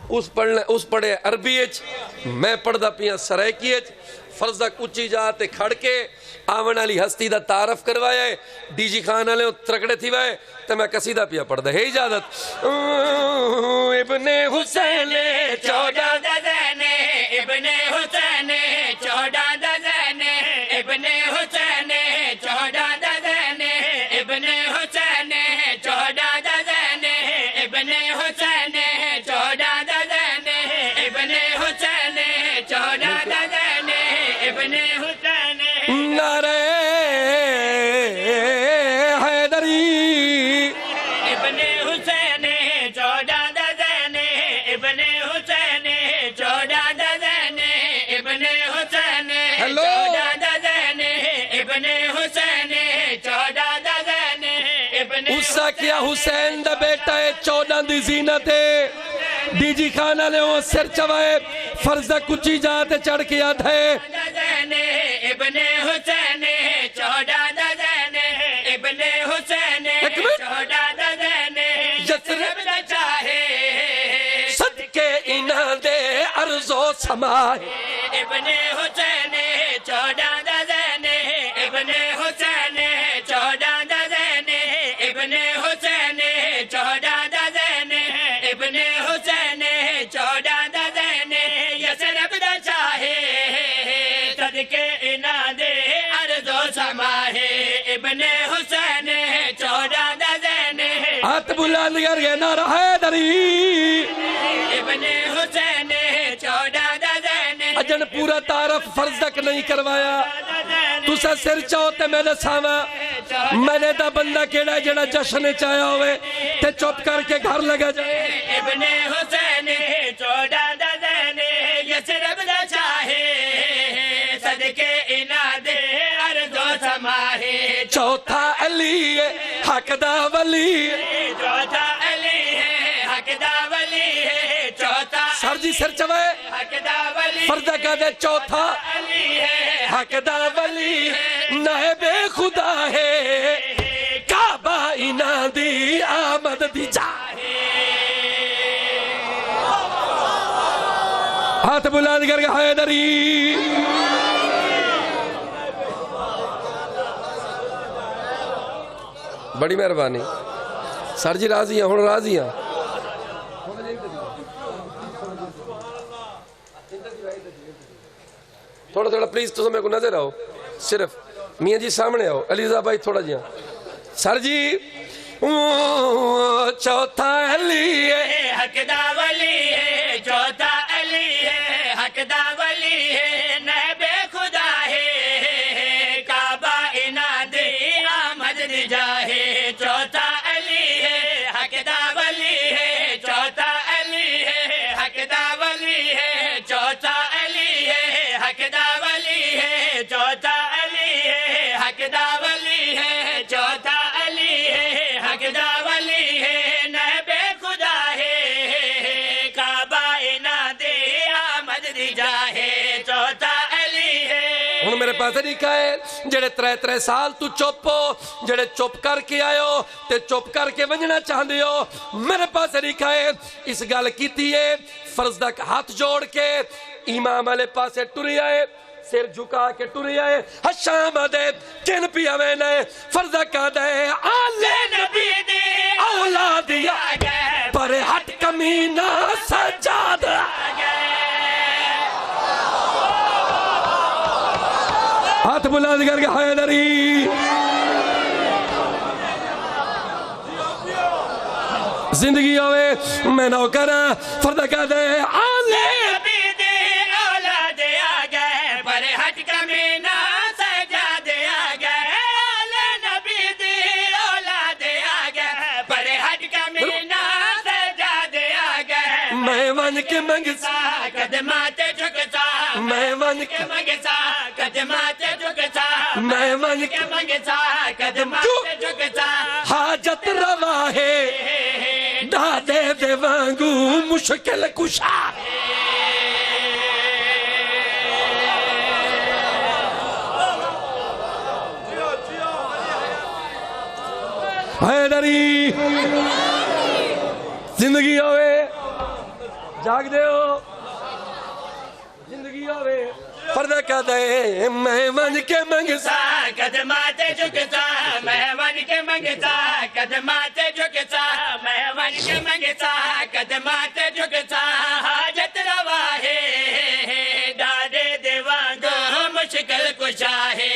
اس پڑھے عربی میں پڑھدا پیا سرائکی فرض کچی جا تے کھڑ کے آون والی ہستی دا تعارف کروایا ہے ڈی جی خان والے ترکڑے تھی وائے تے میں قصیدہ پیا پڑھدا ہے اجازت ابن حسین 14 دزین ابن حسین 14 دزین ابن حسین 14 دزین ابن حسین 14 دزین ابن حسین 14 دزین ابن حسین 14 دزین ابن حسین نعرہ حیدری ابن حسین 14 دزین ابن حسین 14 دزین ابن حسین 14 دزین ابن حسین 14 دزین ابن اسا کیا حسین دا بیٹا ہے 14 دی زینت ہے ڈی جی خانہ نے وہ سر چوائے فرض کچی جاتے چڑھ کے یاد ہے ابن حسین 14 دزین ابن حسین 14 دزین یثرب دا چاہے صدقے انہاں دے عرض و سمائے ابن حسین 14 دزین ابن حسین 14 دزین ابن حسین 14 دزین ابن حسین 14 دزین یثرب دا چاہے صدقے انہاں دے عرض و سمائے ابن حسین 14 دزین ہاتھ بلند کر کے نعرہ حیدری ابن حسین 14 دزین اجن پورا تعارف فرض تک نہیں کروایا تسا سر چاہو تے میں دساوا میں نے دا بندہ کیڑا جڑا جشن چاہیا ہوئے تے چپ کر کے گھر لگا جائے ابن حسین 14 دزین یثرب دا چاہے صدقے انہاں دے عرض و سمائے چوتھا علی ہے حق دا ولی ہے چوتھا علی ہے حق دا ولی ہے چوتھا سر جی سر چوائے حق دا ولی فردہ کا دے چوتھا علی ہے حق دا ولی نائب خدا ہے کعبہ اینا دی آمد دی جائے ہاتھ بلند کر کے حیدری بڑی مہربانی سر جی راضی ہیں ہن راضی ہیں تھوڑا تھوڑا پلیز تو میں کو نظر آؤ صرف میاں جی سامنے آؤ علیزہ بھائی تھوڑا جی سر جی چوتھا علی ہے حق دا ولی ہے چوتھا علی ہے حق دا ولی ہے نائب خدا ہے کعبہ انہاں دے آمد دی جاہے چوتھا علی ہے حق دا ولی ہے چوتھا علی ہے حق دا ولی ہے چوتھا علی ہے حق دا ولی ہے چوتھا علی ہے حق دا ولی ہے چوتھا علی ہے حق دا ولی ہے نائب خدا ہے کعبہ انہاں دے آمد دی جاہے چوتھا علی ہے ہن میرے پاس طریقہ ہے جڑے 3 سال تو چپ ہو جڑے چپ کر کے آئے ہو تے چپ کر کے ونجنا چاہندے ہو میرے پاس طریقہ ہے اس گل کیتی ہے فرض تک ہاتھ جوڑ کے امام والے پاسے ٹری آئے سر جھکا کے ٹری آئے حشام دے کن پیا وینے فرض کا دے آلے نبی دے اولاد یا پر ہٹ کمینہ سجاد ہاتھ بلند کر کے حیدری زندگی ہوئے میں نوکر فرد کا دے آلے نبی دے اولاد آ گئے پر ہٹ کمینہ سجاد آ گئے آلے نبی دے اولاد آ گئے پر ہٹ کمینہ سجاد آ گئے میں ون کے منگسا قدمات جھکتا میں ون کے منگسا قدمات جھکتا میں ون کے منگسا قدمات جھکتا حاجت روا ہے دادے دے وانگو مشکل کشا حیدری زندگی ہوئے جاگ دے ہو زندگی ہوے پردہ کہہ دے میں ون کے منگتا قدمات جھکتا میں ون کے منگتا قدمات جھکتا میں ون کے منگتا قدمات جھکتا